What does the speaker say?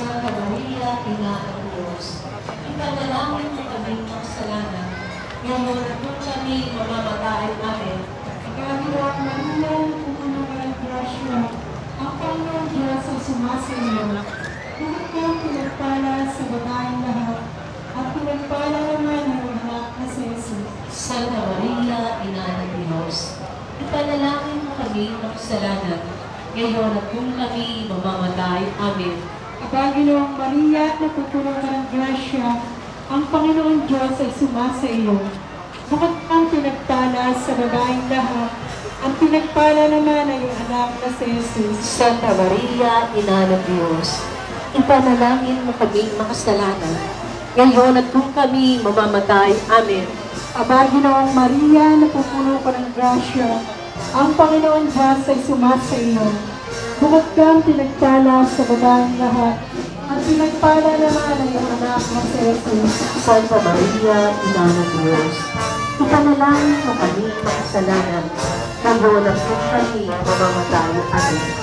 Santa Maria, Ina ng Diyos, ipanalangin mo kaming makasalanan, ngayon at kung kami mamamatay. Amen. Pagkakilala Maria, pupuno ka ng grasya, ang Panginoon Diyos ay sumasa iyo. Lahat kang pinagpala sa babaeng lahat, at pinagpala naman ang anak na si Jesus. Santa Maria, Ina ng Diyos, ipanalangin mo kaming makasalanan, ngayon at kung kami mamamatay. Amen. Pagkakilala Maria, napupuno ka ng grasya, ang Panginoon Diyos ay sumasa iyo. Lahat kang pinagpala sa babaeng lahat, at pinagpala naman ay ang anak na si Jesus. Santa Maria, Ina ng Diyos, ipanalangin mo kaming makasalanan, ngayon at kung kami mamamatay. Amen. Aba, Ginoong Maria, napupuno ka ng grasya, ang Panginoon Diyos ay sumasa iyo. Bukod kang pinagpala sa babaeng lahat, at pinagpala naman ay ang anak na si Jesus. Santa Maria, Ina ng Diyos, ipanalangin mo kaming makasalanan, ngayon at kung kami mamamatay. Amen.